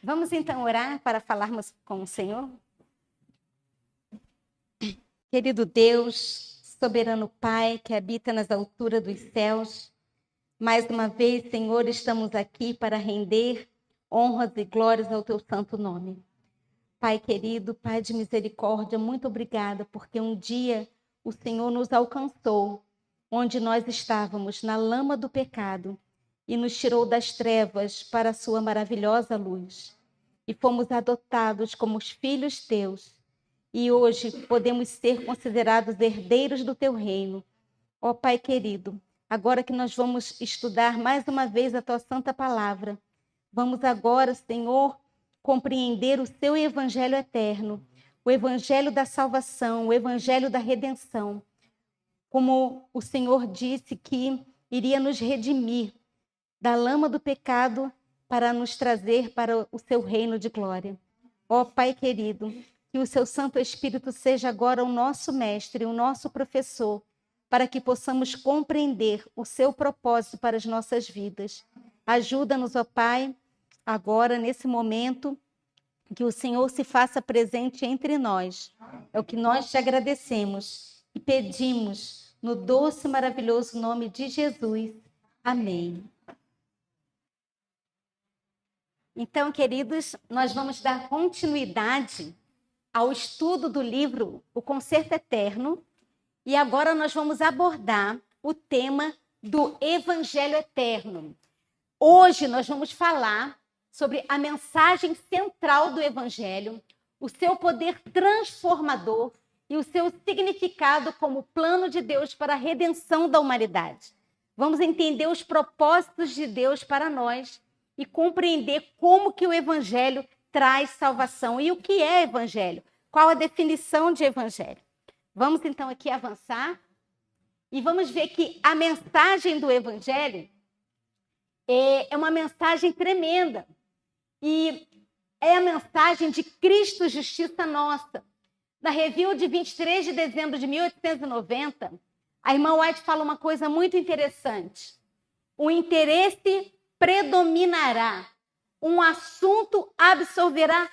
Vamos então orar para falarmos com o Senhor? Querido Deus, soberano Pai, que habita nas alturas dos céus, mais uma vez, Senhor, estamos aqui para render honras e glórias ao teu santo nome. Pai querido, Pai de misericórdia, muito obrigada, porque um dia o Senhor nos alcançou, onde nós estávamos, na lama do pecado, e nos tirou das trevas para a sua maravilhosa luz. E fomos adotados como os filhos teus. E hoje podemos ser considerados herdeiros do teu reino. Ó Pai querido, agora que nós vamos estudar mais uma vez a tua santa palavra, vamos agora, Senhor, compreender o seu evangelho eterno, o evangelho da salvação, o evangelho da redenção. Como o Senhor disse que iria nos redimir da lama do pecado para nos trazer para o seu reino de glória. Ó Pai querido, que o seu Santo Espírito seja agora o nosso mestre, o nosso professor, para que possamos compreender o seu propósito para as nossas vidas. Ajuda-nos, ó Pai, agora, nesse momento, que o Senhor se faça presente entre nós. É o que nós te agradecemos e pedimos no doce e maravilhoso nome de Jesus. Amém. Então, queridos, nós vamos dar continuidade ao estudo do livro O Concerto Eterno, e agora nós vamos abordar o tema do Evangelho Eterno. Hoje nós vamos falar sobre a mensagem central do Evangelho, o seu poder transformador e o seu significado como plano de Deus para a redenção da humanidade. Vamos entender os propósitos de Deus para nós e compreender como que o Evangelho traz salvação. E o que é Evangelho? Qual a definição de Evangelho? Vamos então aqui avançar e vamos ver que a mensagem do Evangelho é uma mensagem tremenda. E é a mensagem de Cristo, justiça nossa. Na review de 23 de dezembro de 1890, a irmã White fala uma coisa muito interessante. O interesse predominará, um assunto absorverá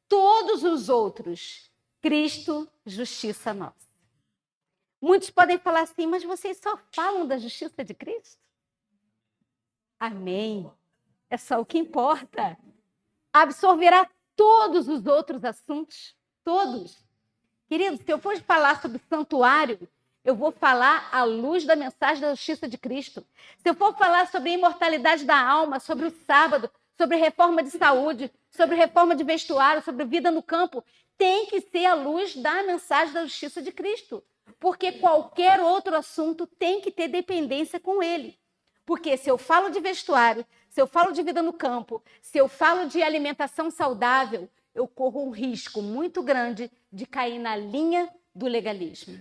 todos os outros. Cristo, justiça nossa. Muitos podem falar assim, mas vocês só falam da justiça de Cristo? Amém. É só o que importa. Absorverá todos os outros assuntos, todos. Queridos, se eu for falar sobre o santuário, eu vou falar à luz da mensagem da justiça de Cristo. Se eu for falar sobre a imortalidade da alma, sobre o sábado, sobre reforma de saúde, sobre reforma de vestuário, sobre vida no campo, tem que ser à luz da mensagem da justiça de Cristo. Porque qualquer outro assunto tem que ter dependência com ele. Porque se eu falo de vestuário, se eu falo de vida no campo, se eu falo de alimentação saudável, eu corro um risco muito grande de cair na linha do legalismo.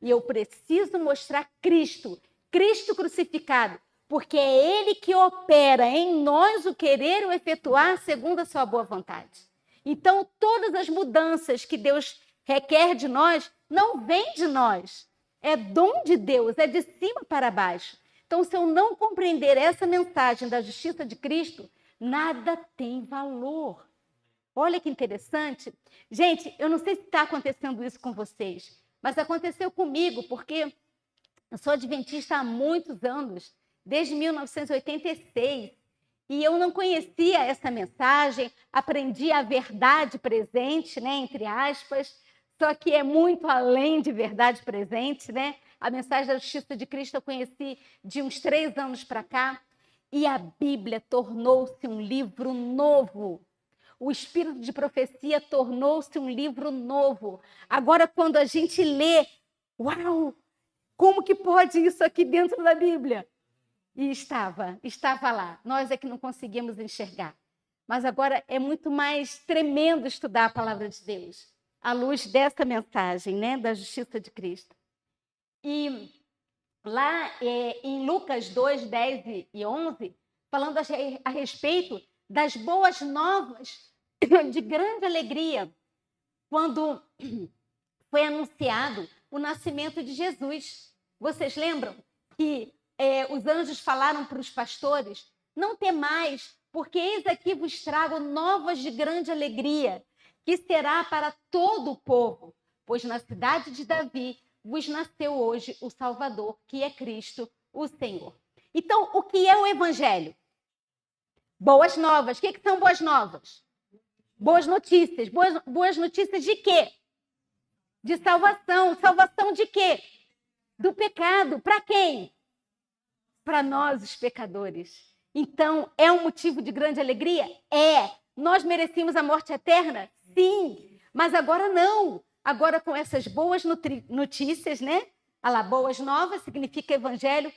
E eu preciso mostrar Cristo, Cristo crucificado, porque é Ele que opera em nós o querer e o efetuar segundo a sua boa vontade. Então, todas as mudanças que Deus requer de nós, não vem de nós. É dom de Deus, é de cima para baixo. Então, se eu não compreender essa mensagem da justiça de Cristo, nada tem valor. Olha que interessante. Gente, eu não sei se está acontecendo isso com vocês, mas aconteceu comigo, porque eu sou adventista há muitos anos, desde 1986, e eu não conhecia essa mensagem, aprendi a verdade presente, né, entre aspas, só que é muito além de verdade presente, né? A mensagem da justiça de Cristo eu conheci de uns 3 anos para cá, e a Bíblia tornou-se um livro novo. O Espírito de Profecia tornou-se um livro novo. Agora, quando a gente lê, uau, como que pode isso aqui dentro da Bíblia? E estava lá. Nós é que não conseguimos enxergar. Mas agora é muito mais tremendo estudar a palavra de Deus, à luz dessa mensagem, né, da justiça de Cristo. E lá em Lucas 2, 10 e 11, falando a respeito das boas novas de grande alegria, quando foi anunciado o nascimento de Jesus. Vocês lembram que os anjos falaram para os pastores, não temais, porque eis aqui vos trago novas de grande alegria, que será para todo o povo, pois na cidade de Davi vos nasceu hoje o Salvador, que é Cristo, o Senhor. Então, o que é o Evangelho? Boas novas. O que são boas novas? Boas notícias. Boas notícias de quê? De salvação. Salvação de quê? Do pecado. Para quem? Para nós, os pecadores. Então, é um motivo de grande alegria? É. Nós merecíamos a morte eterna? Sim. Mas agora não. Agora, com essas boas notícias, né? Olha lá, boas novas significa evangelho.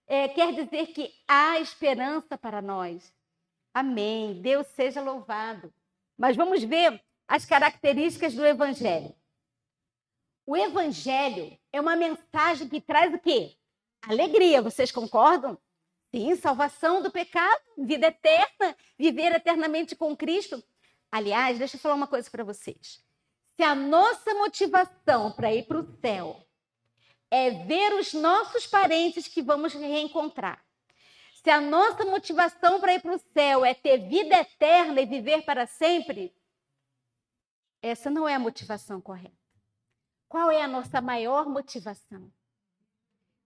Quer dizer que há esperança para nós. Amém. Deus seja louvado. Mas vamos ver as características do evangelho. O evangelho é uma mensagem que traz o quê? Alegria. Vocês concordam? Sim, salvação do pecado, vida eterna, viver eternamente com Cristo. Aliás, deixa eu falar uma coisa para vocês. Se a nossa motivação para ir para o céu é ver os nossos parentes que vamos reencontrar, se a nossa motivação para ir para o céu é ter vida eterna e viver para sempre, essa não é a motivação correta. Qual é a nossa maior motivação?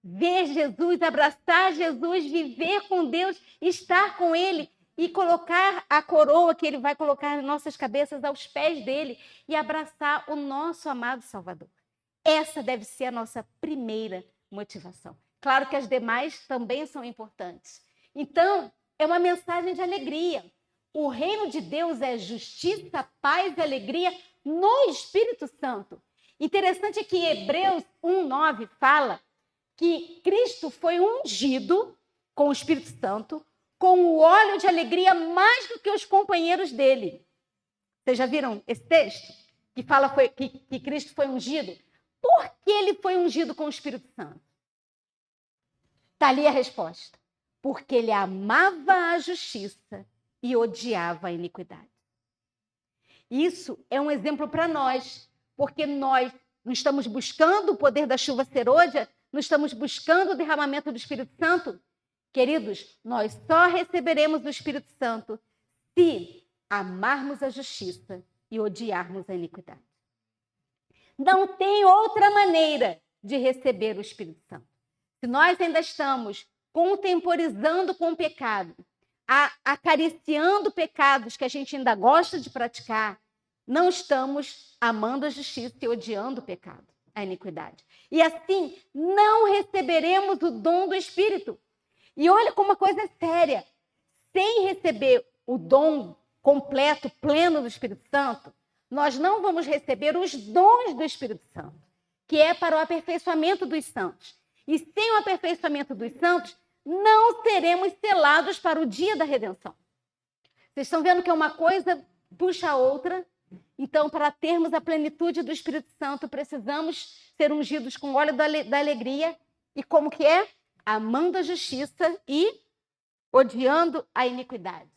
Ver Jesus, abraçar Jesus, viver com Deus, estar com Ele e colocar a coroa que Ele vai colocar em nossas cabeças aos pés dele e abraçar o nosso amado Salvador. Essa deve ser a nossa primeira motivação. Claro que as demais também são importantes. Então, é uma mensagem de alegria. O reino de Deus é justiça, paz e alegria no Espírito Santo. Interessante é que Hebreus 1:9 fala que Cristo foi ungido com o Espírito Santo, com o óleo de alegria mais do que os companheiros dele. Vocês já viram esse texto? Que fala que Cristo foi ungido? Por que ele foi ungido com o Espírito Santo? Está ali a resposta. Porque ele amava a justiça e odiava a iniquidade. Isso é um exemplo para nós, porque nós não estamos buscando o poder da chuva serôdia, não estamos buscando o derramamento do Espírito Santo. Queridos, nós só receberemos o Espírito Santo se amarmos a justiça e odiarmos a iniquidade. Não tem outra maneira de receber o Espírito Santo. Se nós ainda estamos contemporizando com o pecado, acariciando pecados que a gente ainda gosta de praticar, não estamos amando a justiça e odiando o pecado, a iniquidade. E assim, não receberemos o dom do Espírito. E olha como a coisa é séria. Sem receber o dom completo, pleno do Espírito Santo, nós não vamos receber os dons do Espírito Santo, que é para o aperfeiçoamento dos santos. E sem o aperfeiçoamento dos santos, não seremos selados para o dia da redenção. Vocês estão vendo que é uma coisa puxa a outra? Então, para termos a plenitude do Espírito Santo, precisamos ser ungidos com óleo da alegria. E como que é? Amando a justiça e odiando a iniquidade.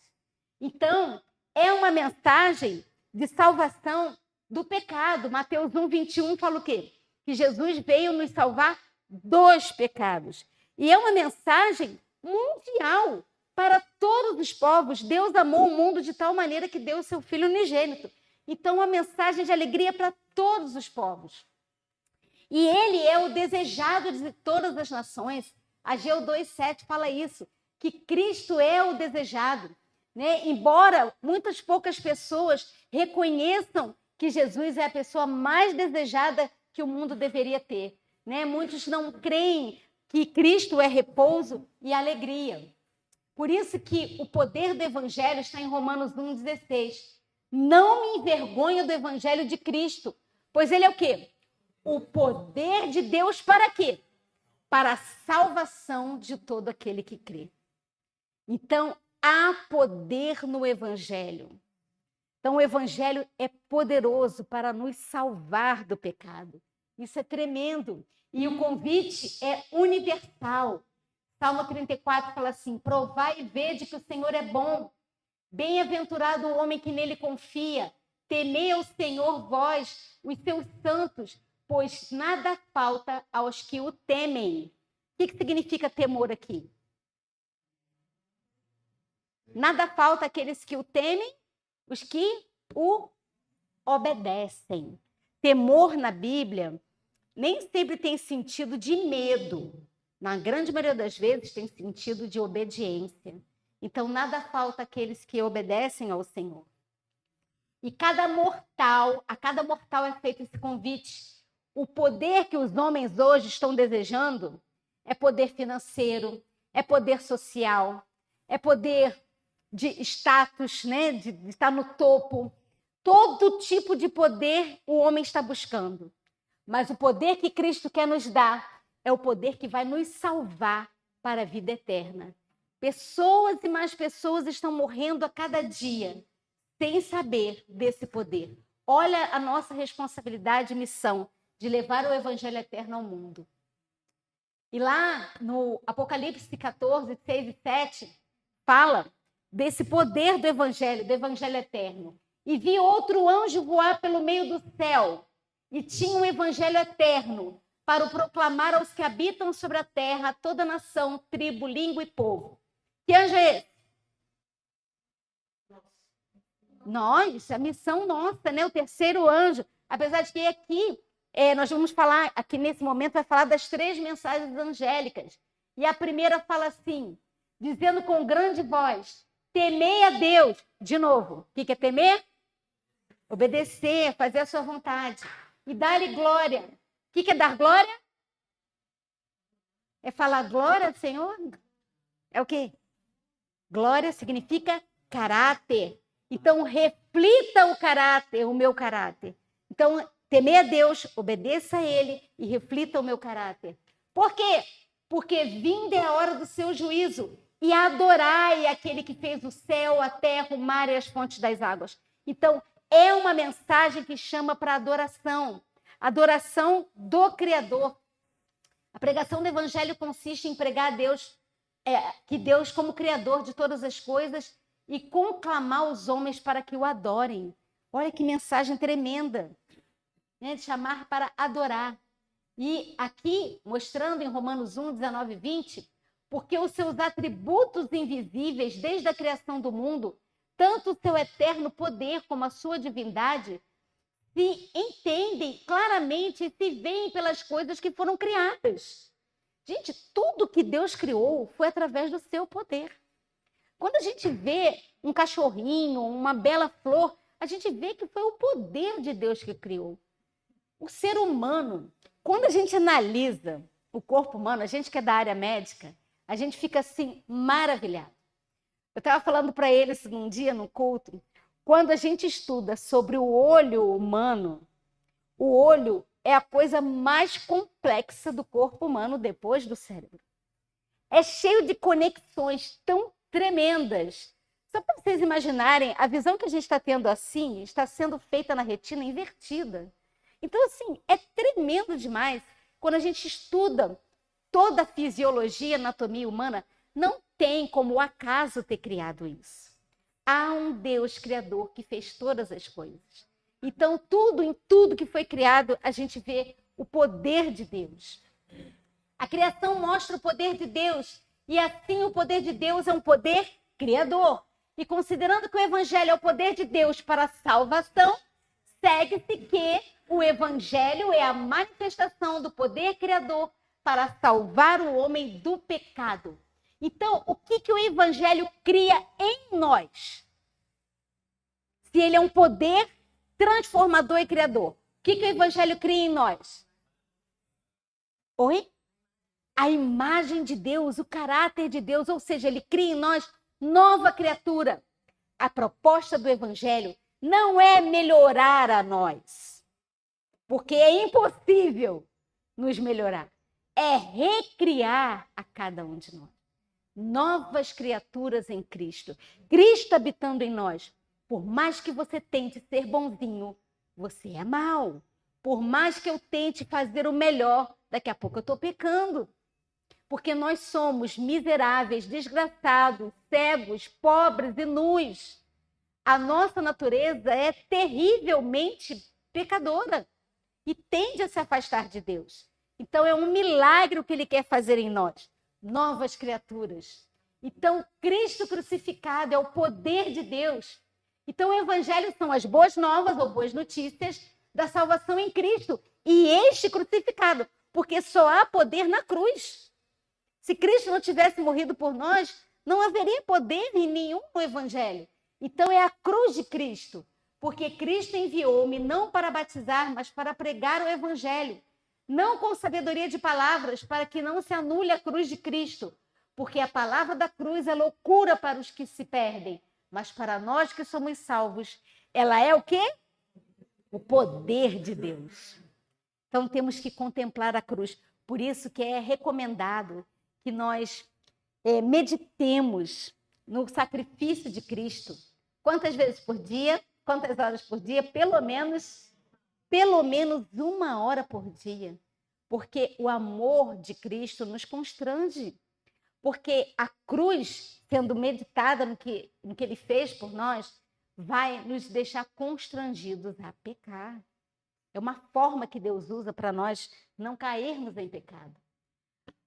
Então, é uma mensagem de salvação do pecado. Mateus 1:21 fala o quê? Que Jesus veio nos salvar dos pecados. E é uma mensagem mundial para todos os povos. Deus amou o mundo de tal maneira que deu o seu Filho unigênito. Então, uma mensagem de alegria para todos os povos. E ele é o desejado de todas as nações. Ageu 2:7 fala isso, que Cristo é o desejado. Né? Embora muitas poucas pessoas reconheçam que Jesus é a pessoa mais desejada que o mundo deveria ter. Né? Muitos não creem que Cristo é repouso e alegria. Por isso que o poder do Evangelho está em Romanos 1:16. Não me envergonho do Evangelho de Cristo, pois ele é o quê? O poder de Deus para quê? Para a salvação de todo aquele que crê. Então, há poder no Evangelho. Então, o Evangelho é poderoso para nos salvar do pecado. Isso é tremendo. E o convite é universal. Salmo 34 fala assim: provai e vede que o Senhor é bom. Bem-aventurado o homem que nele confia. Temei ao Senhor vós, os seus santos, pois nada falta aos que o temem. O que significa temor aqui? Nada falta àqueles que o temem, os que o obedecem. Temor na Bíblia nem sempre tem sentido de medo. Na grande maioria das vezes tem sentido de obediência. Então, nada falta àqueles que obedecem ao Senhor. E a cada mortal é feito esse convite. O poder que os homens hoje estão desejando é poder financeiro, é poder social, é poder de status, né? De estar no topo. Todo tipo de poder o homem está buscando. Mas o poder que Cristo quer nos dar é o poder que vai nos salvar para a vida eterna. Pessoas e mais pessoas estão morrendo a cada dia sem saber desse poder. Olha a nossa responsabilidade e missão de levar o evangelho eterno ao mundo. E lá no Apocalipse 14, 6 e 7, fala desse poder do evangelho eterno. E vi outro anjo voar pelo meio do céu, e tinha um evangelho eterno para o proclamar aos que habitam sobre a terra, a toda nação, tribo, língua e povo. Que anjo é esse? Nós, a missão nossa, né? O terceiro anjo. Apesar de que aqui, nós vamos falar, aqui nesse momento, vai falar das 3 mensagens angélicas. E a primeira fala assim, dizendo com grande voz, temei a Deus. De novo, o que é temer? Obedecer, fazer a sua vontade. E dar-lhe glória. O que é dar glória? É falar glória ao Senhor? É o quê? Glória significa caráter. Então, reflita o caráter, o meu caráter. Então, temer a Deus, obedeça a Ele e reflita o meu caráter. Por quê? Porque vinda é a hora do seu juízo. E adorai aquele que fez o céu, a terra, o mar e as fontes das águas. Então, é uma mensagem que chama para adoração. Adoração do Criador. A pregação do Evangelho consiste em pregar a Deus, que Deus como Criador de todas as coisas e conclamar os homens para que o adorem. Olha que mensagem tremenda, né? De chamar para adorar. E aqui, mostrando em Romanos 1, 19 e 20, porque os seus atributos invisíveis desde a criação do mundo, tanto o seu eterno poder como a sua divindade, se entendem claramente e se veem pelas coisas que foram criadas. Gente, tudo que Deus criou foi através do seu poder. Quando a gente vê um cachorrinho, uma bela flor, a gente vê que foi o poder de Deus que criou. O ser humano, quando a gente analisa o corpo humano, a gente que é da área médica, a gente fica assim, maravilhado. Eu estava falando para eles um dia no culto, quando a gente estuda sobre o olho humano, o olho é a coisa mais complexa do corpo humano depois do cérebro. É cheio de conexões tão tremendas. Só para vocês imaginarem, a visão que a gente está tendo assim está sendo feita na retina invertida. Então, assim, é tremendo demais quando a gente estuda toda a fisiologia, anatomia humana. Não tem como o acaso ter criado isso. Há um Deus criador que fez todas as coisas. Então, em tudo que foi criado, a gente vê o poder de Deus. A criação mostra o poder de Deus. E assim o poder de Deus é um poder criador. E considerando que o evangelho é o poder de Deus para a salvação, segue-se que o evangelho é a manifestação do poder criador para salvar o homem do pecado. Então, o que o evangelho cria em nós? Se ele é um poder transformador e criador, o que o evangelho cria em nós? Oi? A imagem de Deus, o caráter de Deus, ou seja, ele cria em nós nova criatura. A proposta do evangelho não é melhorar a nós, porque é impossível nos melhorar. É recriar a cada um de nós. Novas criaturas em Cristo. Cristo habitando em nós. Por mais que você tente ser bonzinho, você é mau. Por mais que eu tente fazer o melhor, daqui a pouco eu estou pecando. Porque nós somos miseráveis, desgraçados, cegos, pobres e nus. A nossa natureza é terrivelmente pecadora e tende a se afastar de Deus. Então é um milagre o que ele quer fazer em nós. Novas criaturas. Então, Cristo crucificado é o poder de Deus. Então, o evangelho são as boas novas ou boas notícias da salvação em Cristo. E este crucificado, porque só há poder na cruz. Se Cristo não tivesse morrido por nós, não haveria poder em nenhum no evangelho. Então, é a cruz de Cristo. Porque Cristo enviou-me não para batizar, mas para pregar o evangelho. Não com sabedoria de palavras, para que não se anule a cruz de Cristo. Porque a palavra da cruz é loucura para os que se perdem. Mas para nós que somos salvos, ela é o quê? O poder de Deus. Então temos que contemplar a cruz. Por isso que é recomendado que nós meditemos no sacrifício de Cristo. Quantas vezes por dia? Quantas horas por dia? Pelo menos 1 hora por dia. Porque o amor de Cristo nos constrange. Porque a cruz, sendo meditada no que ele fez por nós, vai nos deixar constrangidos a pecar. É uma forma que Deus usa para nós não cairmos em pecado.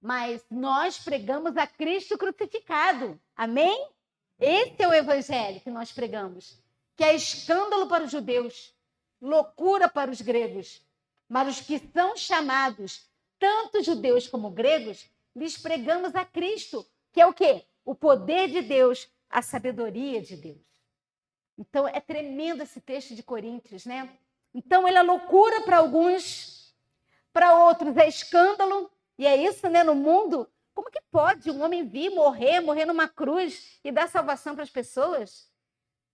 Mas nós pregamos a Cristo crucificado. Amém? Esse é o evangelho que nós pregamos. Que é escândalo para os judeus, loucura para os gregos. Mas os que são chamados, tanto judeus como gregos, lhes pregamos a Cristo, que é o quê? O poder de Deus, a sabedoria de Deus. Então, é tremendo esse texto de Coríntios, né? Então, ele é loucura para alguns, para outros é escândalo, e é isso, né? No mundo, como que pode um homem vir morrer numa cruz e dar salvação para as pessoas?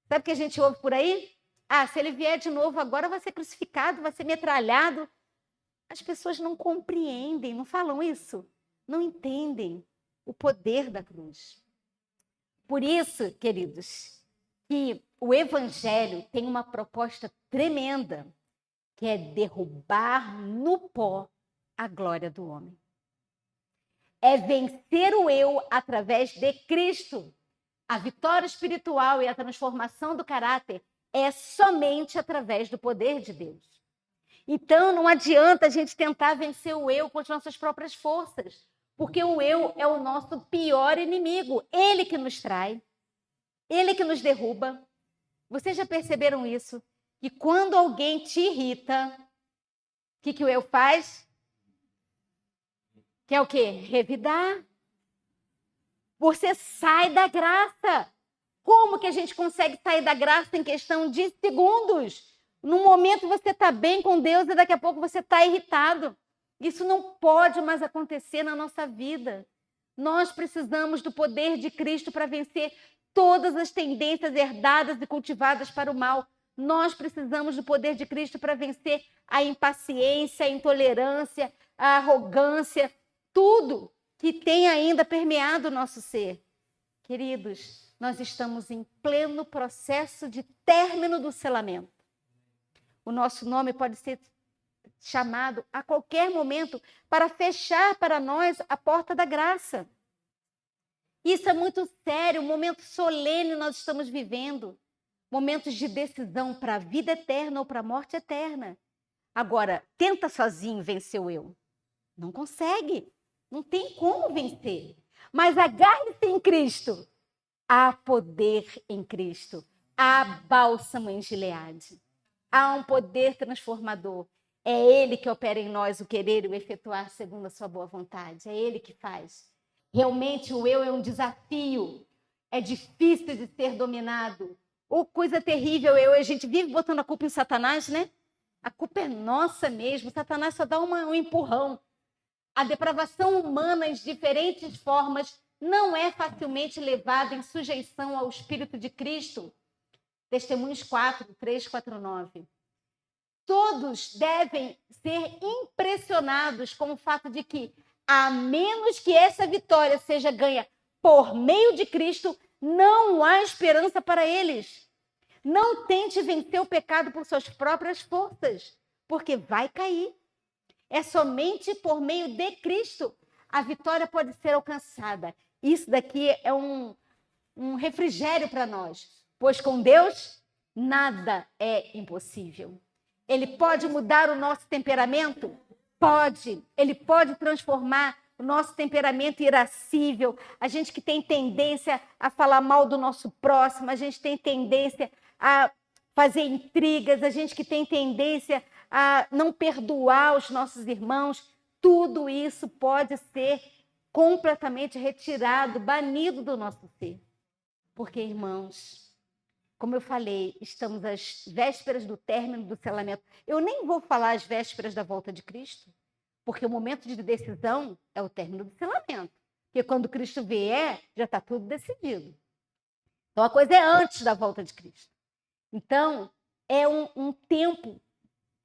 Sabe o que a gente ouve por aí? Ah, se ele vier de novo agora, vai ser crucificado, vai ser metralhado. As pessoas não compreendem, não falam isso. Não entendem o poder da cruz. Por isso, queridos, que o evangelho tem uma proposta tremenda, que é derrubar no pó a glória do homem. É vencer o eu através de Cristo. A vitória espiritual e a transformação do caráter é somente através do poder de Deus. Então, não adianta a gente tentar vencer o eu com as nossas próprias forças, porque o eu é o nosso pior inimigo. Ele que nos trai, ele que nos derruba. Vocês já perceberam isso? Que quando alguém te irrita, o que o eu faz? Que é o quê? Revidar. Você sai da graça. Como que a gente consegue sair da graça em questão de segundos? Num momento você está bem com Deus e daqui a pouco você está irritado. Isso não pode mais acontecer na nossa vida. Nós precisamos do poder de Cristo para vencer todas as tendências herdadas e cultivadas para o mal. Nós precisamos do poder de Cristo para vencer a impaciência, a intolerância, a arrogância, tudo que tem ainda permeado o nosso ser. Queridos, nós estamos em pleno processo de término do selamento. O nosso nome pode ser chamado a qualquer momento para fechar para nós a porta da graça. Isso é muito sério, um momento solene nós estamos vivendo. Momentos de decisão para a vida eterna ou para a morte eterna. Agora, tenta sozinho vencer o eu. Não consegue. Não tem como vencer. Mas agarre-se em Cristo. Há poder em Cristo. Há bálsamo em Gileade. Há um poder transformador. É Ele que opera em nós o querer e o efetuar segundo a sua boa vontade. É Ele que faz. Realmente o eu é um desafio. É difícil de ser dominado. Ou coisa terrível, a gente vive botando a culpa em Satanás, né? A culpa é nossa mesmo. Satanás só dá um empurrão. A depravação humana, em diferentes formas, não é facilmente levada em sujeição ao Espírito de Cristo. Testemunhos 4, 3, 4, 9. Todos devem ser impressionados com o fato de que, a menos que essa vitória seja ganha por meio de Cristo, não há esperança para eles. Não tente vencer o pecado por suas próprias forças, porque vai cair. É somente por meio de Cristo a vitória pode ser alcançada. Isso daqui é um refrigério para nós, pois com Deus nada é impossível. Ele pode mudar o nosso temperamento? Pode. Ele pode transformar o nosso temperamento irascível, a gente que tem tendência a falar mal do nosso próximo, a gente tem tendência a fazer intrigas, a gente que tem tendência a não perdoar os nossos irmãos, tudo isso pode ser completamente retirado, banido do nosso ser. Porque, irmãos, como eu falei, estamos às vésperas do término do selamento. Eu nem vou falar às vésperas da volta de Cristo, porque o momento de decisão é o término do selamento. Porque quando Cristo vier, já está tudo decidido. Então, a coisa é antes da volta de Cristo. Então, é um tempo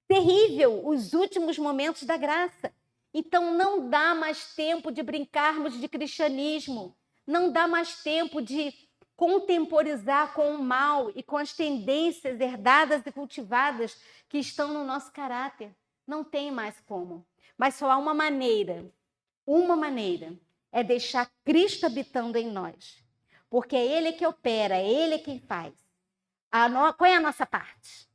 terrível, os últimos momentos da graça. Então, não dá mais tempo de brincarmos de cristianismo. Não dá mais tempo de contemporizar com o mal e com as tendências herdadas e cultivadas que estão no nosso caráter. Não tem mais como. Mas só há uma maneira, é deixar Cristo habitando em nós. Porque é Ele que opera, é Ele quem faz. Qual é a nossa parte?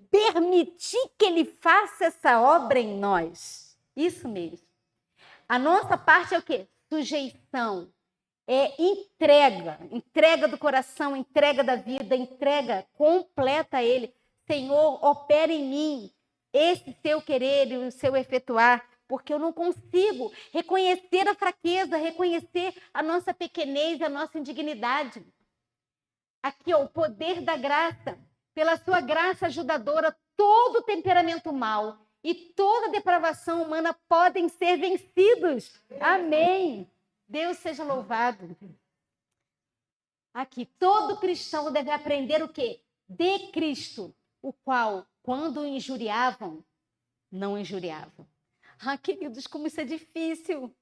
Permitir que Ele faça essa obra em nós. Isso mesmo. A nossa parte é o quê? Sujeição. É entrega do coração, entrega da vida, entrega completa a Ele. Senhor, opera em mim esse seu querer e o seu efetuar, porque eu não consigo reconhecer a fraqueza, reconhecer a nossa pequenez, a nossa indignidade. Aqui, ó, o poder da graça, pela sua graça ajudadora, todo temperamento mau e toda depravação humana podem ser vencidos. Amém. Deus seja louvado. Aqui, todo cristão deve aprender o quê? De Cristo, o qual, quando o injuriavam, não injuriavam. Queridos, como isso é difícil.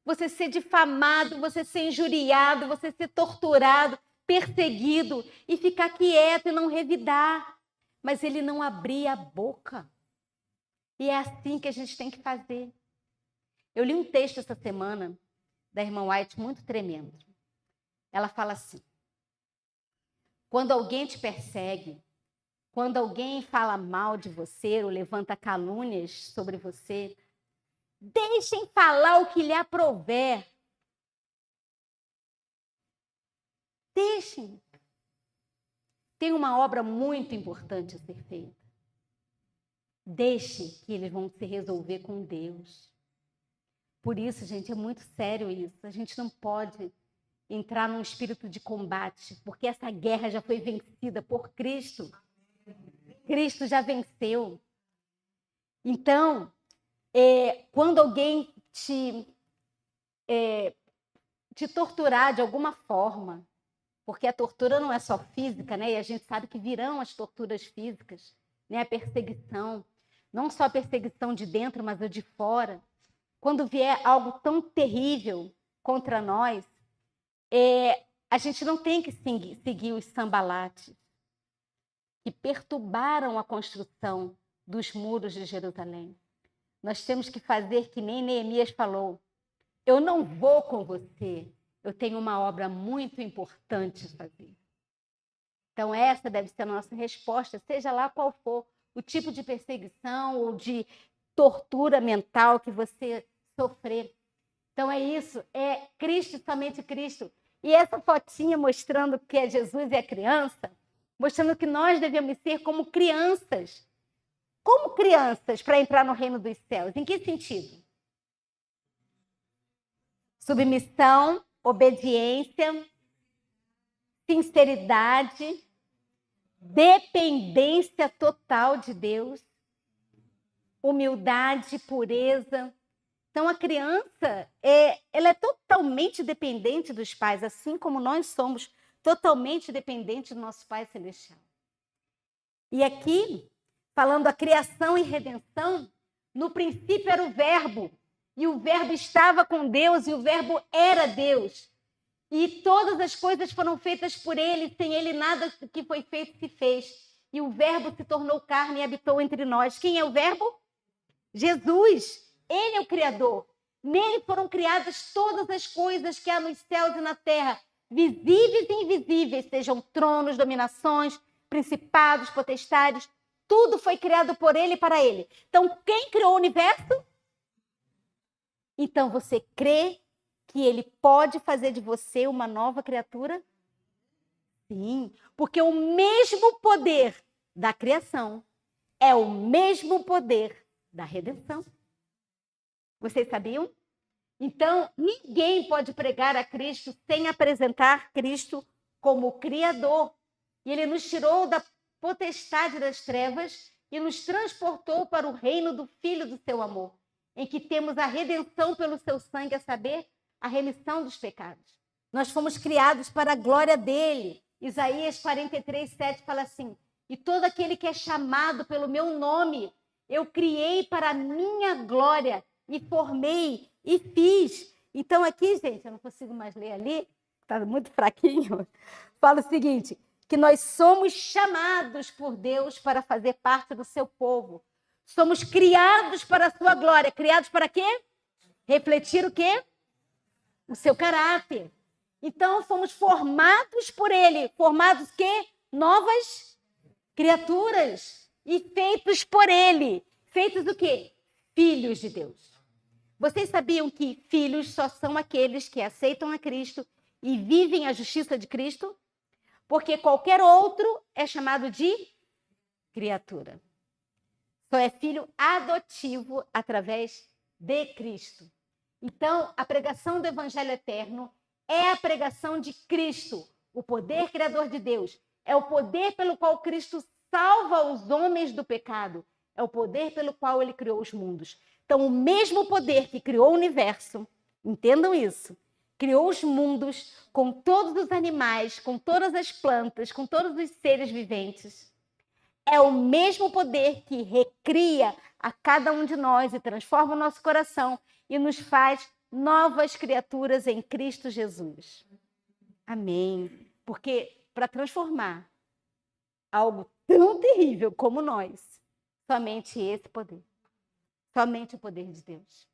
Você ser difamado, você ser injuriado, você ser torturado, perseguido e ficar quieto e não revidar. Mas ele não abria a boca. E é assim que a gente tem que fazer. Eu li um texto essa semana da irmã White muito tremendo. Ela fala assim: quando alguém te persegue, quando alguém fala mal de você ou levanta calúnias sobre você, deixem falar o que lhe aprouver. Deixem. Tem uma obra muito importante a ser feita. Deixe que eles vão se resolver com Deus. Por isso, gente, é muito sério isso. A gente não pode entrar num espírito de combate, porque essa guerra já foi vencida por Cristo. Cristo já venceu. Então, quando alguém te torturar de alguma forma, porque a tortura não é só física, né? E a gente sabe que virão as torturas físicas, né? A perseguição, não só a perseguição de dentro, mas a de fora. Quando vier algo tão terrível contra nós, a gente não tem que seguir os sambalates que perturbaram a construção dos muros de Jerusalém. Nós temos que fazer que nem Neemias falou: eu não vou com você, eu tenho uma obra muito importante a fazer. Então essa deve ser a nossa resposta, seja lá qual for o tipo de perseguição ou de tortura mental que você sofrer. Então é isso, é Cristo, somente Cristo. E essa fotinha mostrando que é Jesus e a criança, mostrando que nós devemos ser como crianças. Como crianças para entrar no reino dos céus. Em que sentido? Submissão, obediência, sinceridade, dependência total de Deus, humildade, pureza. Então, a criança, ela é totalmente dependente dos pais, assim como nós somos totalmente dependentes do nosso Pai Celestial. E aqui, falando a criação e redenção, no princípio era o Verbo, e o Verbo estava com Deus, e o Verbo era Deus. E todas as coisas foram feitas por Ele, sem Ele nada que foi feito se fez. E o Verbo se tornou carne e habitou entre nós. Quem é o Verbo? Jesus. Ele é o Criador. Nele foram criadas todas as coisas que há nos céus e na terra, visíveis e invisíveis, sejam tronos, dominações, principados, potestades. tudo foi criado por ele e para ele. Então, quem criou o universo? Então, você crê que ele pode fazer de você uma nova criatura? Sim, porque o mesmo poder da criação é o mesmo poder da redenção. Vocês sabiam? Então, ninguém pode pregar a Cristo sem apresentar Cristo como Criador. E ele nos tirou da potestade das trevas e nos transportou para o reino do Filho do seu amor, em que temos a redenção pelo seu sangue, a saber, a remissão dos pecados. Nós fomos criados para a glória dele. Isaías 43:7 fala assim: e todo aquele que é chamado pelo meu nome, eu criei para a minha glória, me formei e fiz. Então aqui, gente, eu não consigo mais ler ali, está muito fraquinho. Fala o seguinte, que nós somos chamados por Deus para fazer parte do seu povo. Somos criados para a sua glória. Criados para quê? Refletir o quê? O seu caráter. Então, fomos formados por ele. Formados quê? Novas criaturas. E feitos por ele. Feitos o quê? Filhos de Deus. Vocês sabiam que filhos só são aqueles que aceitam a Cristo e vivem a justiça de Cristo? Porque qualquer outro é chamado de criatura. Só é filho adotivo através de Cristo. Então, a pregação do Evangelho Eterno é a pregação de Cristo, o poder criador de Deus. É o poder pelo qual Cristo salva os homens do pecado. É o poder pelo qual ele criou os mundos. Então, o mesmo poder que criou o universo, entendam isso, criou os mundos com todos os animais, com todas as plantas, com todos os seres viventes. É o mesmo poder que recria a cada um de nós e transforma o nosso coração e nos faz novas criaturas em Cristo Jesus. Amém. Porque para transformar algo tão terrível como nós, somente esse poder. Somente o poder de Deus.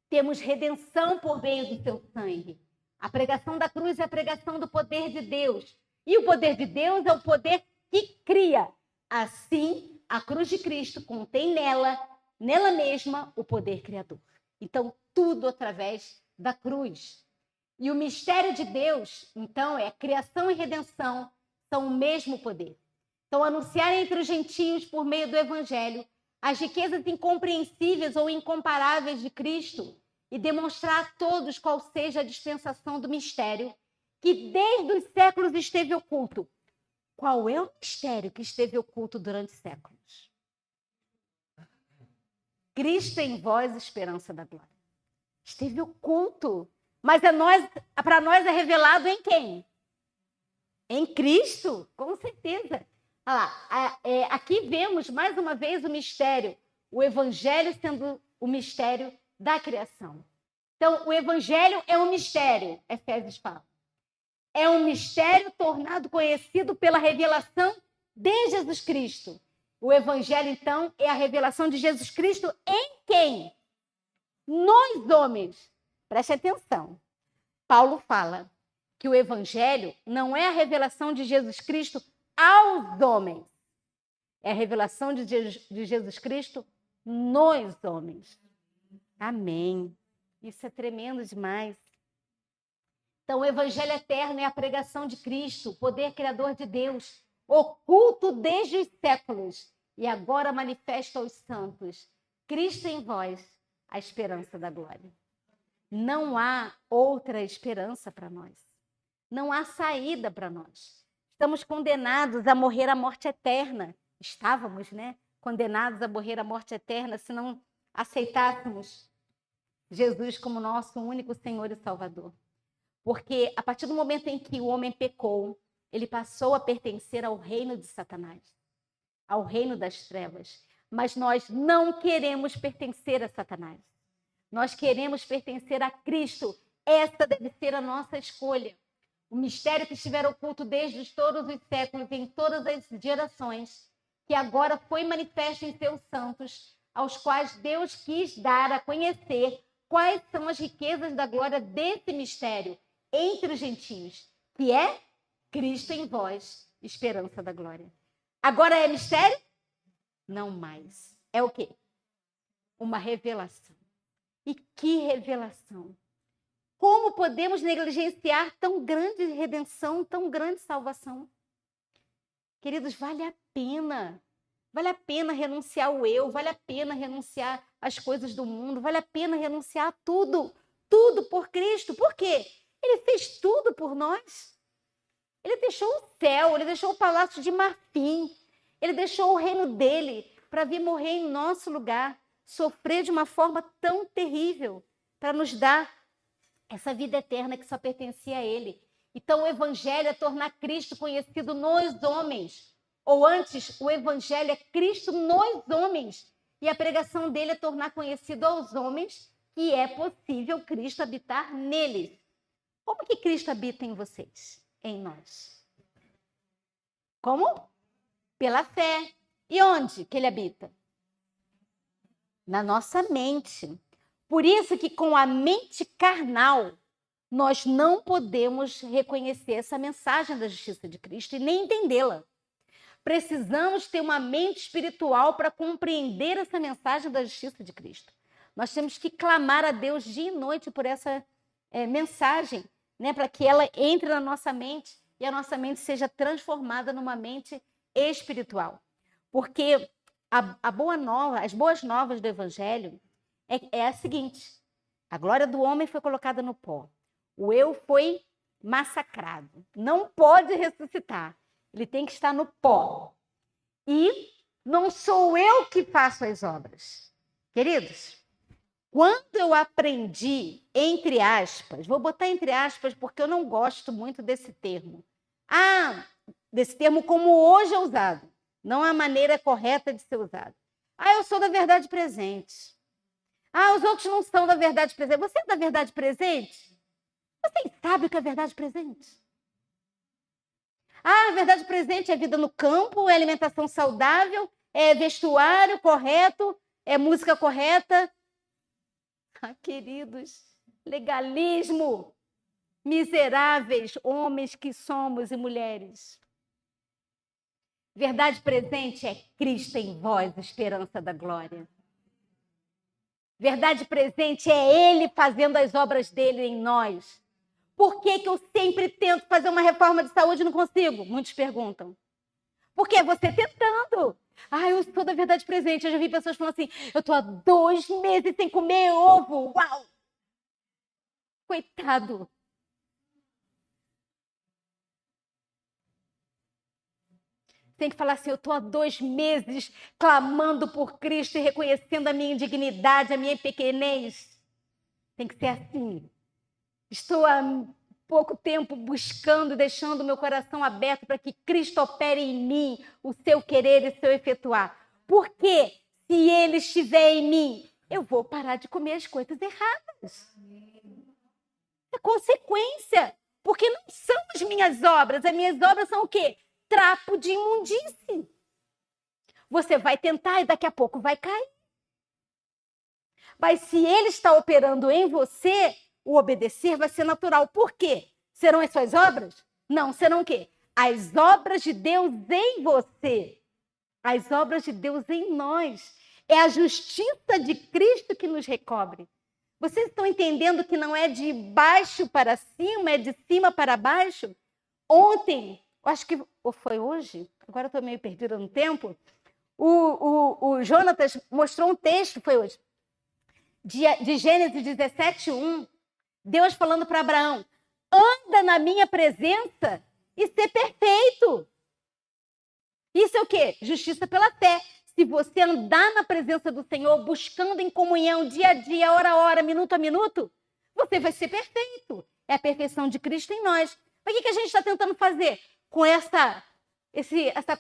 Temos redenção por meio do seu sangue. A pregação da cruz é a pregação do poder de Deus. E o poder de Deus é o poder que cria. Assim, a cruz de Cristo contém nela mesma, o poder criador. Então, tudo através da cruz. E o mistério de Deus, então, é criação e redenção, são o mesmo poder. Então, anunciar entre os gentios, por meio do evangelho, as riquezas incompreensíveis ou incomparáveis de Cristo e demonstrar a todos qual seja a dispensação do mistério que desde os séculos esteve oculto. Qual é o mistério que esteve oculto durante séculos? Cristo em vós, esperança da glória. Esteve oculto, mas para nós é revelado em quem? Em Cristo, com certeza. Aqui vemos mais uma vez o mistério, o evangelho sendo o mistério da criação. Então, o evangelho é um mistério, Efésios fala. É um mistério tornado conhecido pela revelação de Jesus Cristo. O evangelho, então, é a revelação de Jesus Cristo em quem? Nos homens. Preste atenção. Paulo fala que o evangelho não é a revelação de Jesus Cristo aos homens. É a revelação de Jesus Cristo nos homens. Amém. Isso é tremendo demais. Então, o evangelho eterno é a pregação de Cristo, o poder criador de Deus, oculto desde os séculos e agora manifesta aos santos. Cristo em vós, a esperança da glória. Não há outra esperança para nós. Não há saída para nós. Estamos condenados a morrer a morte eterna. Estávamos, né? Condenados a morrer a morte eterna se não aceitássemos Jesus como nosso único Senhor e Salvador. Porque a partir do momento em que o homem pecou, ele passou a pertencer ao reino de Satanás, ao reino das trevas. Mas nós não queremos pertencer a Satanás. Nós queremos pertencer a Cristo. Essa deve ser a nossa escolha. O mistério que estiver oculto desde todos os séculos, em todas as gerações, que agora foi manifesto em seus santos, aos quais Deus quis dar a conhecer quais são as riquezas da glória desse mistério entre os gentios, que é Cristo em vós, esperança da glória. Agora é mistério? Não mais. É o quê? Uma revelação. E que revelação! Como podemos negligenciar tão grande redenção, tão grande salvação? Queridos, vale a pena. Vale a pena renunciar ao eu, vale a pena renunciar às coisas do mundo, vale a pena renunciar a tudo. Tudo por Cristo. Por quê? Ele fez tudo por nós. Ele deixou o céu, ele deixou o palácio de marfim, ele deixou o reino dele para vir morrer em nosso lugar, sofrer de uma forma tão terrível, para nos dar essa vida eterna que só pertencia a ele. Então, o evangelho é tornar Cristo conhecido nos homens. Ou antes, o evangelho é Cristo nos homens. E a pregação dele é tornar conhecido aos homens que é possível Cristo habitar neles. Como que Cristo habita em vocês? Em nós. Como? Pela fé. E onde que ele habita? Na nossa mente. Por isso que com a mente carnal, nós não podemos reconhecer essa mensagem da justiça de Cristo e nem entendê-la. Precisamos ter uma mente espiritual para compreender essa mensagem da justiça de Cristo. Nós temos que clamar a Deus dia e noite por essa mensagem, né, para que ela entre na nossa mente e a nossa mente seja transformada numa mente espiritual. Porque as boas novas do Evangelho é a seguinte: a glória do homem foi colocada no pó, o eu foi massacrado, não pode ressuscitar, ele tem que estar no pó. E não sou eu que faço as obras. Queridos, quando eu aprendi, entre aspas, vou botar entre aspas porque eu não gosto muito desse termo. Desse termo como hoje é usado. Não é a maneira correta de ser usado. Eu sou da verdade presente. Os outros não são da verdade presente. Você é da verdade presente? Vocês sabem o que é verdade presente? A verdade presente é vida no campo, é alimentação saudável, é vestuário correto, é música correta. Queridos, legalismo, miseráveis homens que somos e mulheres. Verdade presente é Cristo em vós, esperança da glória. Verdade presente é Ele fazendo as obras dele em nós. Por que eu sempre tento fazer uma reforma de saúde e não consigo? Muitos perguntam. Por que você tentando? Eu sou da verdade presente. Eu já vi pessoas falando assim, eu estou há 2 meses sem comer ovo. Uau! Coitado. Tem que falar assim, eu estou há 2 meses clamando por Cristo e reconhecendo a minha indignidade, a minha pequenez. Tem que ser assim. Estou há pouco tempo buscando, deixando o meu coração aberto para que Cristo opere em mim o seu querer e o seu efetuar. Porque se Ele estiver em mim, eu vou parar de comer as coisas erradas. É consequência. Porque não são as minhas obras. As minhas obras são o quê? Trapo de imundície. Você vai tentar e daqui a pouco vai cair. Mas se Ele está operando em você, o obedecer vai ser natural. Por quê? Serão as suas obras? Não, serão o quê? As obras de Deus em você. As obras de Deus em nós. É a justiça de Cristo que nos recobre. Vocês estão entendendo que não é de baixo para cima, é de cima para baixo? Ontem, acho que ou foi hoje, agora eu estou meio perdida no tempo, o Jonatas mostrou um texto, foi hoje, de Gênesis 17:1, Deus falando para Abraão, anda na minha presença e ser perfeito. Isso é o quê? Justiça pela fé. Se você andar na presença do Senhor, buscando em comunhão, dia a dia, hora a hora, minuto a minuto, você vai ser perfeito. É a perfeição de Cristo em nós. Mas o que a gente está tentando fazer com essa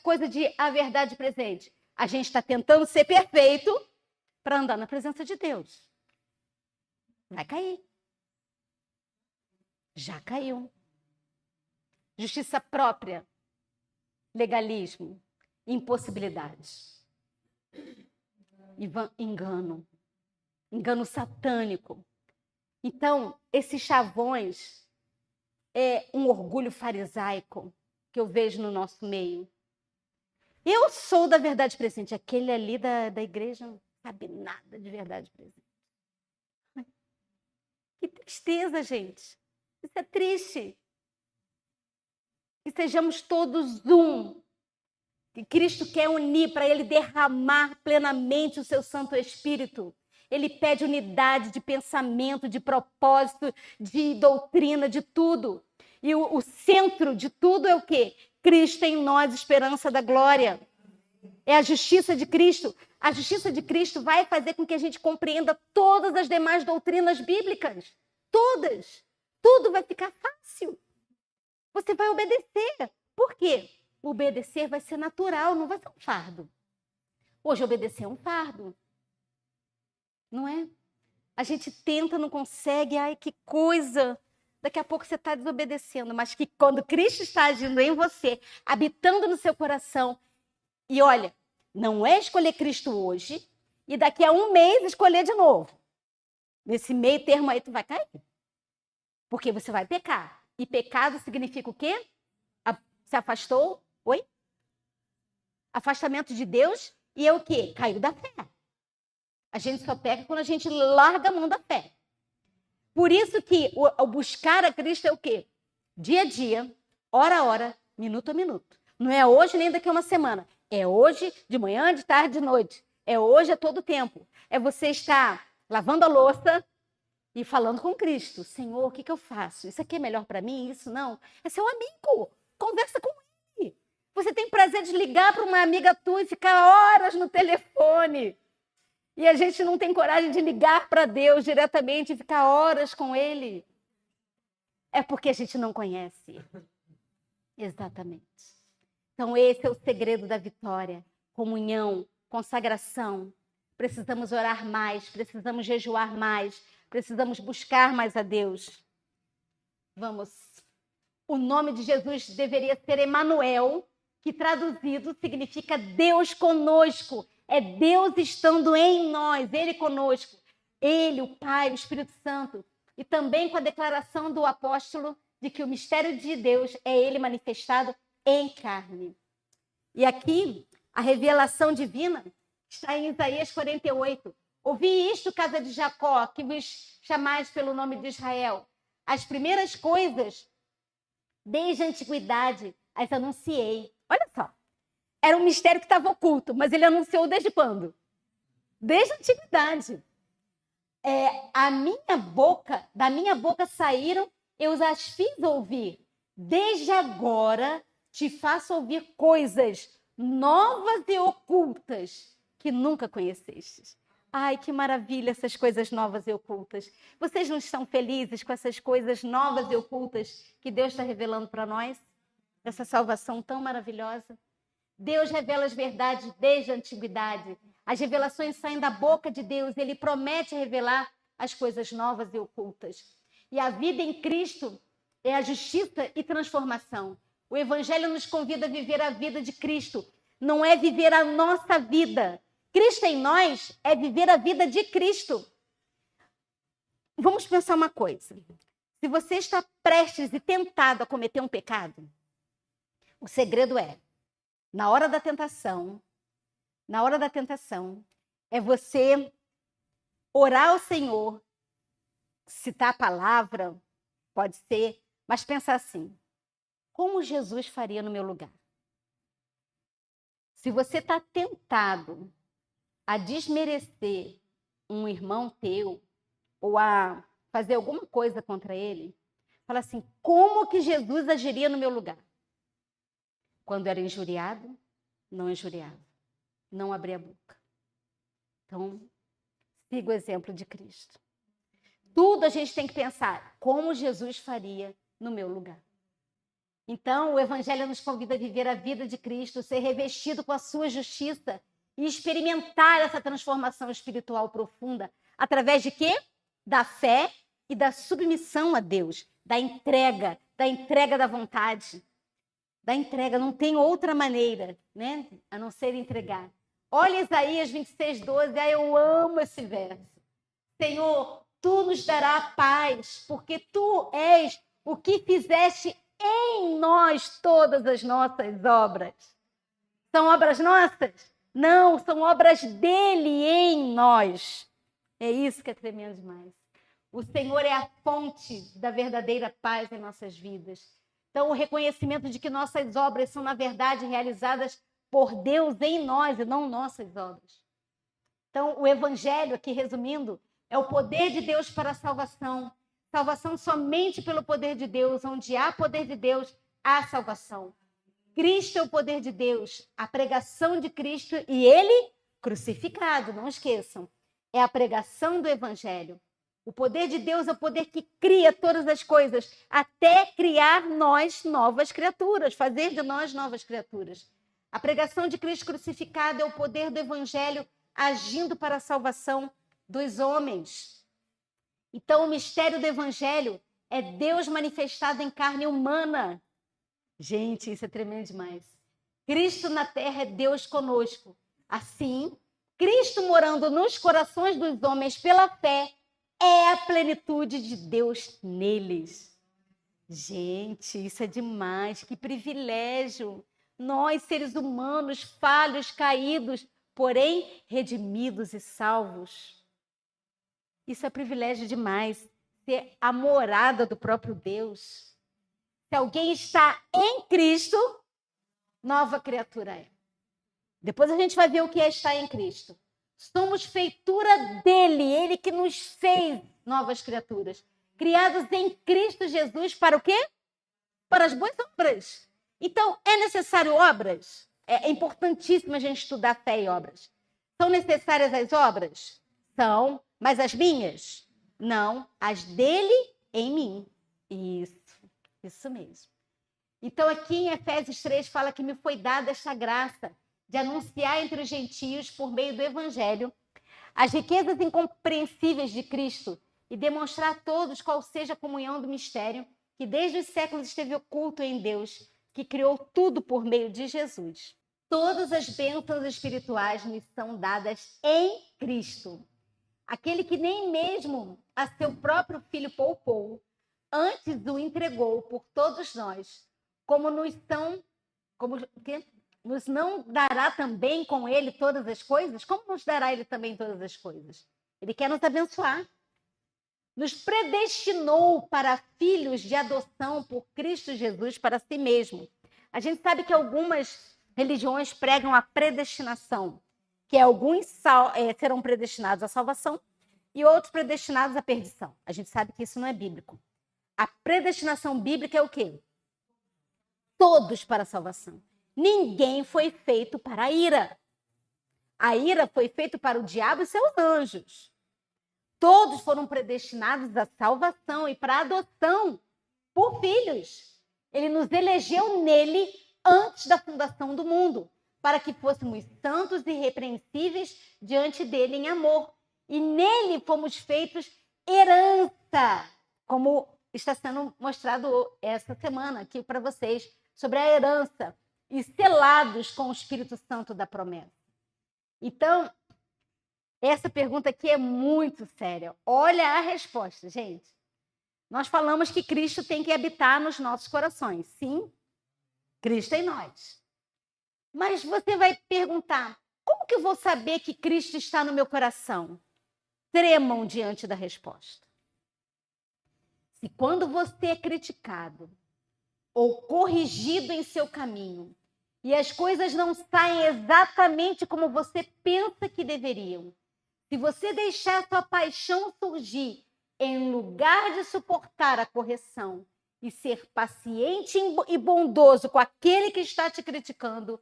coisa de a verdade presente? A gente está tentando ser perfeito para andar na presença de Deus. Vai cair. Já caiu. Justiça própria, legalismo, impossibilidade. Engano satânico. Então, esses chavões é um orgulho farisaico que eu vejo no nosso meio. Eu sou da verdade presente. Aquele ali da igreja não sabe nada de verdade presente. Que tristeza, gente. Isso é triste. Que sejamos todos um. Que Cristo quer unir para Ele derramar plenamente o seu Santo Espírito. Ele pede unidade de pensamento, de propósito, de doutrina, de tudo. E o centro de tudo é o quê? Cristo em nós, esperança da glória. É a justiça de Cristo. A justiça de Cristo vai fazer com que a gente compreenda todas as demais doutrinas bíblicas. Todas. Tudo vai ficar fácil. Você vai obedecer. Por quê? Obedecer vai ser natural, não vai ser um fardo. Hoje obedecer é um fardo. Não é? A gente tenta, não consegue. Ai, que coisa! Daqui a pouco você está desobedecendo. Mas que quando Cristo está agindo em você, habitando no seu coração, e olha, não é escolher Cristo hoje e daqui a um mês escolher de novo. Nesse meio termo aí tu vai cair. Porque você vai pecar. E pecado significa o quê? Se afastou. Oi? Afastamento de Deus e é o quê? Caiu da fé. A gente só peca quando a gente larga a mão da fé. Por isso que o buscar a Cristo é o quê? Dia a dia, hora a hora, minuto a minuto. Não é hoje nem daqui a uma semana. É hoje, de manhã, de tarde, de noite. É hoje, a todo tempo. É você estar lavando a louça e falando com Cristo. Senhor, o que eu faço? Isso aqui é melhor para mim? Isso não? É seu amigo. Conversa com ele. Você tem prazer de ligar para uma amiga tua e ficar horas no telefone. E a gente não tem coragem de ligar para Deus diretamente e ficar horas com Ele. É porque a gente não conhece. Exatamente. Então, esse é o segredo da vitória. Comunhão, consagração. Precisamos orar mais, precisamos jejuar mais, precisamos buscar mais a Deus. Vamos. O nome de Jesus deveria ser Emanuel, que traduzido significa Deus conosco. É Deus estando em nós, Ele conosco. Ele, o Pai, o Espírito Santo. E também com a declaração do apóstolo de que o mistério de Deus é Ele manifestado em carne. E aqui, a revelação divina está em Isaías 48. Ouvi isto, casa de Jacó, que vos chamais pelo nome de Israel. As primeiras coisas, desde a antiguidade, as anunciei. Olha só. Era um mistério que estava oculto, mas ele anunciou desde quando? Desde a antiguidade. Da minha boca saíram, eu as fiz ouvir. Desde agora te faço ouvir coisas novas e ocultas que nunca conhecestes. Ai, que maravilha essas coisas novas e ocultas. Vocês não estão felizes com essas coisas novas e ocultas que Deus está revelando para nós? Essa salvação tão maravilhosa? Deus revela as verdades desde a antiguidade. As revelações saem da boca de Deus. Ele promete revelar as coisas novas e ocultas. E a vida em Cristo é a justiça e transformação. O Evangelho nos convida a viver a vida de Cristo. Não é viver a nossa vida. Cristo em nós é viver a vida de Cristo. Vamos pensar uma coisa. Se você está prestes e tentado a cometer um pecado, o segredo é, na hora da tentação, é você orar ao Senhor, citar a palavra, pode ser, mas pensar assim, como Jesus faria no meu lugar? Se você está tentado a desmerecer um irmão teu, ou a fazer alguma coisa contra ele, fala assim, como que Jesus agiria no meu lugar? Quando era injuriado, não injuriava, não abria a boca. Então, siga o exemplo de Cristo. Tudo a gente tem que pensar, como Jesus faria no meu lugar. Então, o Evangelho nos convida a viver a vida de Cristo, ser revestido com a sua justiça e experimentar essa transformação espiritual profunda. Através de quê? Da fé e da submissão a Deus, da entrega da vontade. Da entrega, não tem outra maneira, né? A não ser entregar. Olha Isaías 26:12, eu amo esse verso. Senhor, tu nos darás paz, porque tu és o que fizeste em nós todas as nossas obras. São obras nossas? Não, são obras dele em nós. É isso que é tremendo demais. O Senhor é a fonte da verdadeira paz em nossas vidas. Então, o reconhecimento de que nossas obras são, na verdade, realizadas por Deus em nós e não nossas obras. Então, o Evangelho, aqui resumindo, é o poder de Deus para a salvação. Salvação somente pelo poder de Deus. Onde há poder de Deus, há salvação. Cristo é o poder de Deus, a pregação de Cristo e ele crucificado, não esqueçam. É a pregação do Evangelho. O poder de Deus é o poder que cria todas as coisas, até criar nós novas criaturas, fazer de nós novas criaturas. A pregação de Cristo crucificado é o poder do Evangelho agindo para a salvação dos homens. Então, o mistério do Evangelho é Deus manifestado em carne humana. Gente, isso é tremendo demais. Cristo na terra é Deus conosco. Assim, Cristo morando nos corações dos homens pela fé é a plenitude de Deus neles. Gente, isso é demais. Que privilégio. Nós, seres humanos, falhos, caídos, porém redimidos e salvos. Isso é privilégio demais. Ser a morada do próprio Deus. Se alguém está em Cristo, nova criatura é. Depois a gente vai ver o que é estar em Cristo. Somos feitura dele, ele que nos fez novas criaturas. Criados em Cristo Jesus para o quê? Para as boas obras. Então, é necessário obras? É importantíssimo a gente estudar fé e obras. São necessárias as obras? São, mas as minhas? Não, as dele em mim. Isso mesmo. Então, aqui em Efésios 3 fala que me foi dada esta graça de anunciar entre os gentios, por meio do Evangelho, as riquezas incompreensíveis de Cristo e demonstrar a todos qual seja a comunhão do mistério que desde os séculos esteve oculto em Deus, que criou tudo por meio de Jesus. Todas as bênçãos espirituais nos são dadas em Cristo. Aquele que nem mesmo a seu próprio Filho poupou, antes o entregou por todos nós, como nos não dará também com ele todas as coisas? Como nos dará ele também todas as coisas? Ele quer nos abençoar. Nos predestinou para filhos de adoção por Cristo Jesus para si mesmo. A gente sabe que algumas religiões pregam a predestinação, que alguns serão predestinados à salvação e outros predestinados à perdição. A gente sabe que isso não é bíblico. A predestinação bíblica é o quê? Todos para a salvação. Ninguém foi feito para a ira. A ira foi feita para o diabo e seus anjos. Todos foram predestinados à salvação e para a adoção por filhos. Ele nos elegeu nele antes da fundação do mundo, para que fôssemos santos e irrepreensíveis diante dele em amor. E nele fomos feitos herança, como está sendo mostrado essa semana aqui para vocês, sobre a herança, e selados com o Espírito Santo da promessa. Então, essa pergunta aqui é muito séria. Olha a resposta, gente. Nós falamos que Cristo tem que habitar nos nossos corações. Sim, Cristo em nós. Mas você vai perguntar, como que eu vou saber que Cristo está no meu coração? Tremam diante da resposta. Se quando você é criticado ou corrigido em seu caminho e as coisas não saem exatamente como você pensa que deveriam, se você deixar sua paixão surgir em lugar de suportar a correção e ser paciente e bondoso com aquele que está te criticando,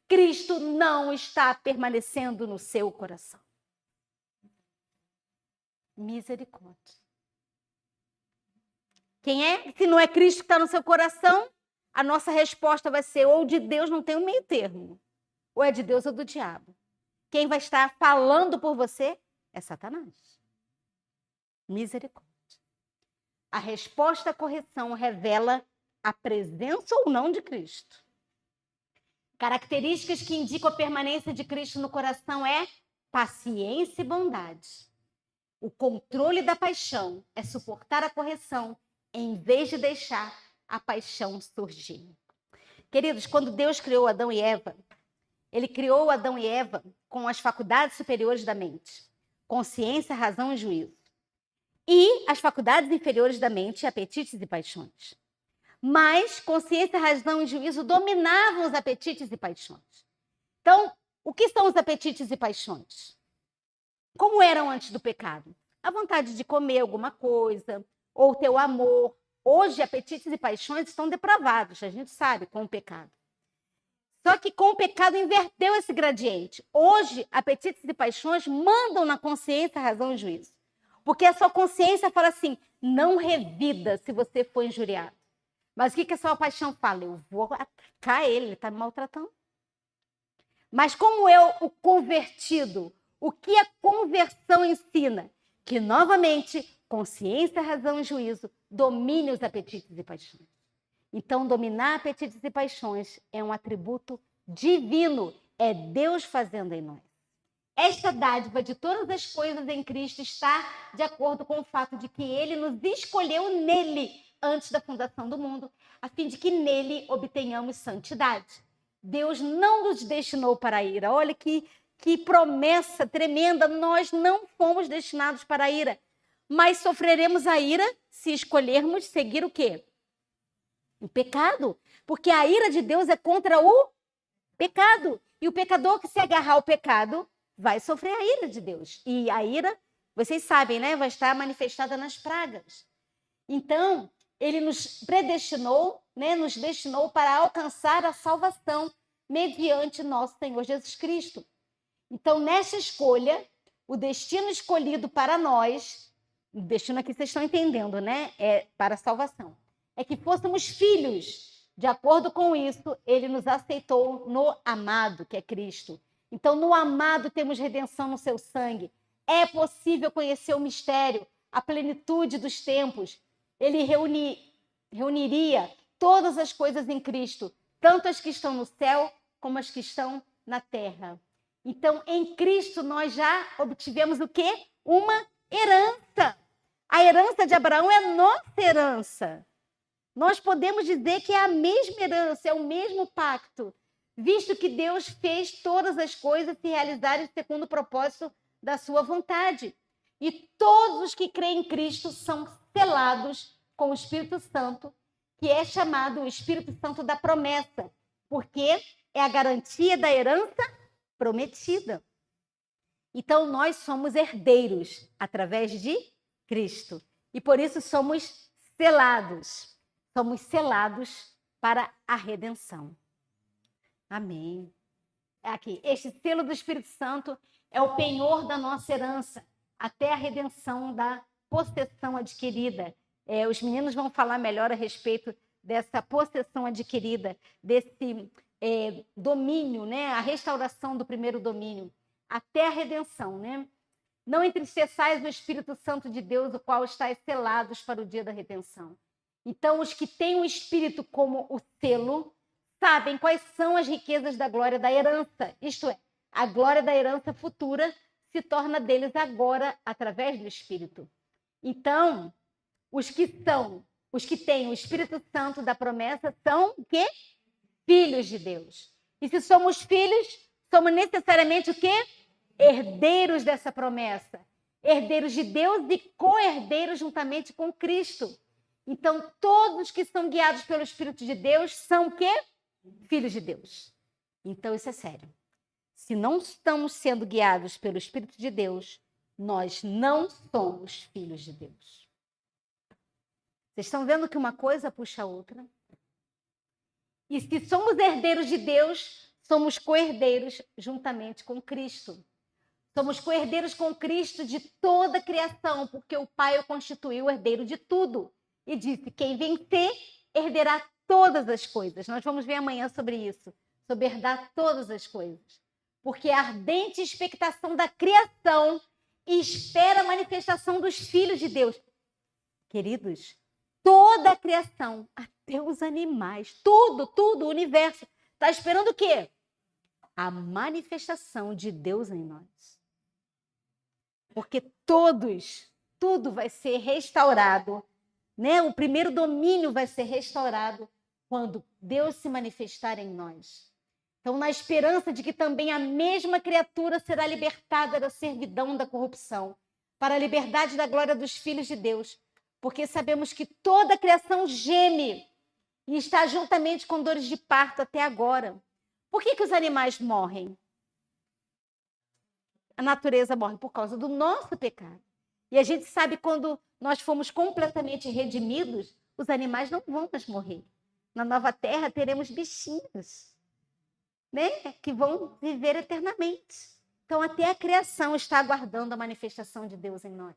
Cristo não está permanecendo no seu coração. Misericórdia. Quem é? Se não é Cristo que está no seu coração, a nossa resposta vai ser ou de Deus, não tem um meio termo, ou é de Deus ou do diabo. Quem vai estar falando por você é Satanás. Misericórdia. A resposta à correção revela a presença ou não de Cristo. Características que indicam a permanência de Cristo no coração é paciência e bondade. O controle da paixão é suportar a correção em vez de deixar a paixão surgir. Queridos, quando Deus criou Adão e Eva, Ele criou Adão e Eva com as faculdades superiores da mente, consciência, razão e juízo. E as faculdades inferiores da mente, apetites e paixões. Mas consciência, razão e juízo dominavam os apetites e paixões. Então, o que são os apetites e paixões? Como eram antes do pecado? A vontade de comer alguma coisa, ou o teu amor. Hoje, apetites e paixões estão depravados, a gente sabe, com o pecado. Só que com o pecado inverteu esse gradiente. Hoje, apetites e paixões mandam na consciência, razão e juízo. Porque a sua consciência fala assim, não revida se você for injuriado. Mas o que a sua paixão fala? Eu vou atacar ele está me maltratando. Mas como é o convertido? O que a conversão ensina? Que, novamente, consciência, razão e juízo domine os apetites e paixões. Então, dominar apetites e paixões é um atributo divino. É Deus fazendo em nós. Esta dádiva de todas as coisas em Cristo está de acordo com o fato de que Ele nos escolheu nele antes da fundação do mundo, a fim de que nele obtenhamos santidade. Deus não nos destinou para a ira. Olha que promessa tremenda. Nós não fomos destinados para a ira, mas sofreremos a ira se escolhermos seguir o quê? O pecado. Porque a ira de Deus é contra o pecado. E o pecador que se agarrar ao pecado vai sofrer a ira de Deus. E a ira, vocês sabem, né? Vai estar manifestada nas pragas. Então, ele nos predestinou, né? Nos destinou para alcançar a salvação mediante nosso Senhor Jesus Cristo. Então, nessa escolha, o destino escolhido para nós, o destino aqui vocês estão entendendo, né? É para a salvação. É que fôssemos filhos. De acordo com isso, ele nos aceitou no amado, que é Cristo. Então, no amado temos redenção no seu sangue. É possível conhecer o mistério, a plenitude dos tempos. Ele reuniria todas as coisas em Cristo, tanto as que estão no céu como as que estão na terra. Então, em Cristo, nós já obtivemos o quê? Uma herança. A herança de Abraão é a nossa herança. Nós podemos dizer que é a mesma herança, é o mesmo pacto, visto que Deus fez todas as coisas se realizarem segundo o propósito da sua vontade. E todos os que creem em Cristo são selados com o Espírito Santo, que é chamado o Espírito Santo da promessa, porque é a garantia da herança prometida. Então, nós somos herdeiros através de Cristo. E por isso somos selados. Somos selados para a redenção. Amém. Aqui, este selo do Espírito Santo é o penhor da nossa herança, até a redenção da possessão adquirida. Os meninos vão falar melhor a respeito dessa possessão adquirida, desse domínio, né? A restauração do primeiro domínio, até a redenção, né? Não entristeçais o Espírito Santo de Deus, o qual estáis selados para o dia da redenção. Então, os que têm o Espírito como o selo, sabem quais são as riquezas da glória da herança. Isto é, a glória da herança futura se torna deles agora através do Espírito. Então, os que têm o Espírito Santo da promessa são o quê? Filhos de Deus. E se somos filhos, somos necessariamente o quê? Herdeiros dessa promessa. Herdeiros de Deus e co-herdeiros juntamente com Cristo. Então, todos que são guiados pelo Espírito de Deus são o quê? Filhos de Deus. Então, isso é sério. Se não estamos sendo guiados pelo Espírito de Deus, nós não somos filhos de Deus. Vocês estão vendo que uma coisa puxa a outra? E se somos herdeiros de Deus, somos co-herdeiros juntamente com Cristo. Somos co-herdeiros com Cristo de toda a criação, porque o Pai o constituiu herdeiro de tudo. E disse, quem vencer, herderá todas as coisas. Nós vamos ver amanhã sobre isso, sobre herdar todas as coisas. Porque a ardente expectação da criação espera a manifestação dos filhos de Deus. Queridos, toda a criação, até os animais, tudo, o universo, está esperando o quê? A manifestação de Deus em nós. Porque tudo vai ser restaurado, né? O primeiro domínio vai ser restaurado quando Deus se manifestar em nós. Então, na esperança de que também a mesma criatura será libertada da servidão da corrupção, para a liberdade da glória dos filhos de Deus, porque sabemos que toda a criação geme e está juntamente com dores de parto até agora. Por que os animais morrem? A natureza morre por causa do nosso pecado. E a gente sabe, quando nós fomos completamente redimidos, os animais não vão mais morrer. Na nova terra teremos bichinhos, né, que vão viver eternamente. Então, até a criação está aguardando a manifestação de Deus em nós.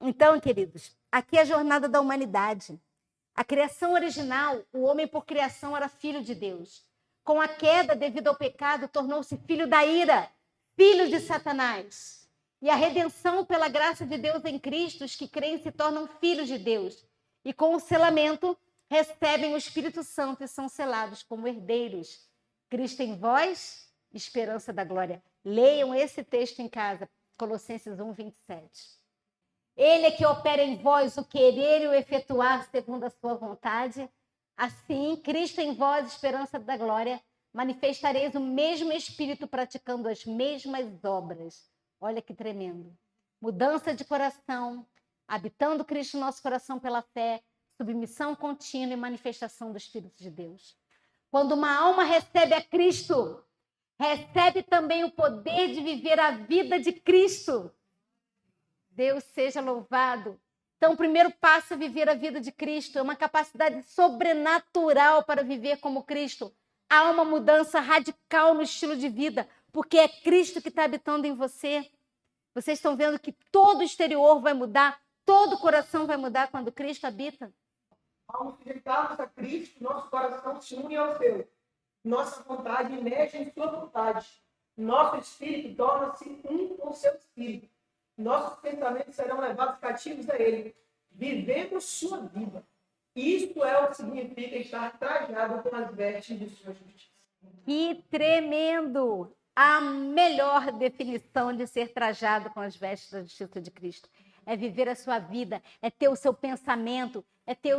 Então, queridos, aqui é a jornada da humanidade. A criação original, o homem por criação era filho de Deus. Com a queda, devido ao pecado, tornou-se filho da ira, filho de Satanás. E a redenção pela graça de Deus em Cristo, os que creem se tornam filhos de Deus. E com o selamento, recebem o Espírito Santo e são selados como herdeiros. Cristo em vós, esperança da glória. Leiam esse texto em casa, Colossenses 1, 27. Ele é que opera em vós o querer e o efetuar segundo a sua vontade. Assim, Cristo em vós, esperança da glória, manifestareis o mesmo Espírito praticando as mesmas obras. Olha que tremendo. Mudança de coração, habitando Cristo no nosso coração pela fé, submissão contínua e manifestação do Espírito de Deus. Quando uma alma recebe a Cristo, recebe também o poder de viver a vida de Cristo. Deus seja louvado. Então, o primeiro passo é viver a vida de Cristo. É uma capacidade sobrenatural para viver como Cristo. Há uma mudança radical no estilo de vida, porque é Cristo que está habitando em você. Vocês estão vendo que todo o exterior vai mudar, todo o coração vai mudar quando Cristo habita? Ao nos sujeitarmos a Cristo, nosso coração se une ao seu. Nossa vontade emerge em sua vontade. Nosso espírito torna-se um com seu espírito. Nossos pensamentos serão levados cativos a ele. Vivemos sua vida. Isto é o que significa estar trajado com as vestes de sua justiça. Que tremendo! A melhor definição de ser trajado com as vestes da justiça de Cristo é viver a sua vida, é ter o seu pensamento, é ter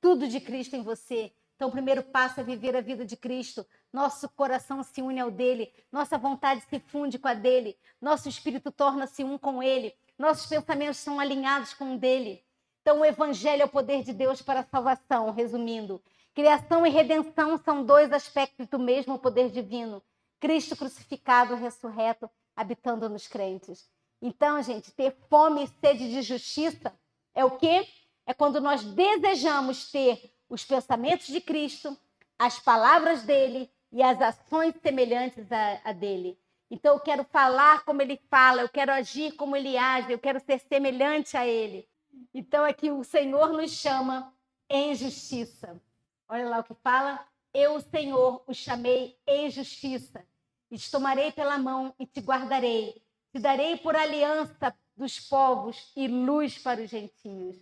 tudo de Cristo em você. Então, o primeiro passo é viver a vida de Cristo. Nosso coração se une ao dele, nossa vontade se funde com a dele, nosso espírito torna-se um com ele, nossos pensamentos são alinhados com o dele. Então, o evangelho é o poder de Deus para a salvação, resumindo. Criação e redenção são dois aspectos do mesmo poder divino. Cristo crucificado, ressurreto, habitando nos crentes. Então, gente, ter fome e sede de justiça é o quê? É quando nós desejamos ter os pensamentos de Cristo, as palavras dele e as ações semelhantes a dele. Então, eu quero falar como ele fala, eu quero agir como ele age, eu quero ser semelhante a ele. Então, aqui o Senhor nos chama em justiça. Olha lá o que fala. Eu, Senhor, os chamei em justiça. E te tomarei pela mão e te guardarei. Te darei por aliança dos povos e luz para os gentios.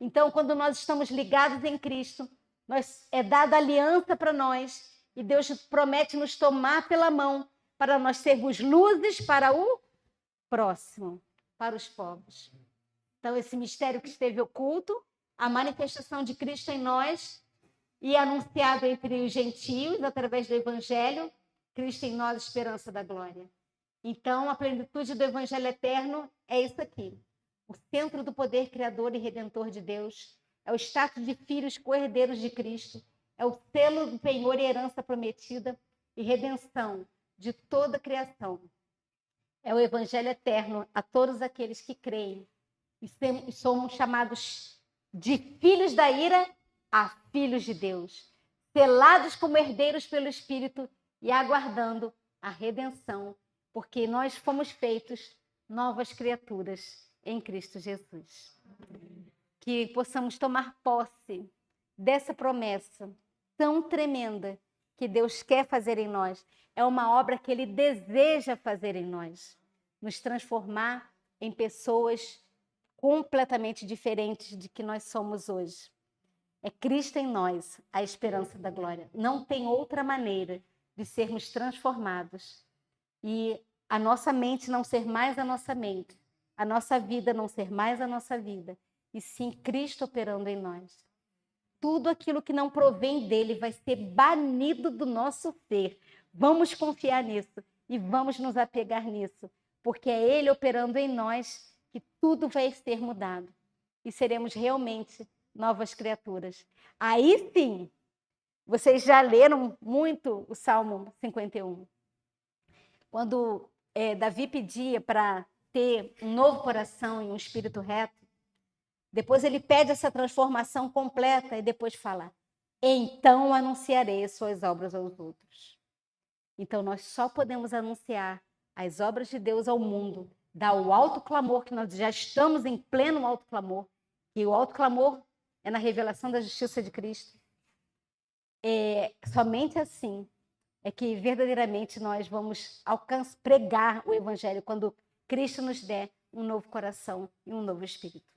Então, quando nós estamos ligados em Cristo, é dada aliança para nós e Deus promete nos tomar pela mão para nós sermos luzes para o próximo, para os povos. Então, esse mistério que esteve oculto, a manifestação de Cristo em nós e anunciado entre os gentios através do Evangelho, Cristo em nós, esperança da glória. Então, a plenitude do Evangelho eterno é isso aqui. O centro do poder criador e redentor de Deus é o status de filhos co-herdeiros de Cristo, é o selo do penhor e herança prometida e redenção de toda a criação. É o Evangelho eterno a todos aqueles que creem e somos chamados de filhos da ira a filhos de Deus, selados como herdeiros pelo Espírito e aguardando a redenção, porque nós fomos feitos novas criaturas em Cristo Jesus. Que possamos tomar posse dessa promessa tão tremenda que Deus quer fazer em nós. É uma obra que Ele deseja fazer em nós, nos transformar em pessoas completamente diferentes de que nós somos hoje. É Cristo em nós, a esperança da glória. Não tem outra maneira de sermos transformados e a nossa mente não ser mais a nossa mente, a nossa vida não ser mais a nossa vida, e sim Cristo operando em nós. Tudo aquilo que não provém dele vai ser banido do nosso ser, Vamos confiar nisso e vamos nos apegar nisso, porque é Ele operando em nós que tudo vai ser mudado e seremos realmente novas criaturas. Aí sim, vocês já leram muito o Salmo 51. Quando Davi pedia para ter um novo coração e um espírito reto, depois ele pede essa transformação completa e depois fala: então anunciarei as suas obras aos outros. Então nós só podemos anunciar as obras de Deus ao mundo, dar o alto clamor, que nós já estamos em pleno alto clamor, e o alto clamor é na revelação da justiça de Cristo. Somente assim é que verdadeiramente nós vamos pregar o evangelho, quando Cristo nos der um novo coração e um novo espírito.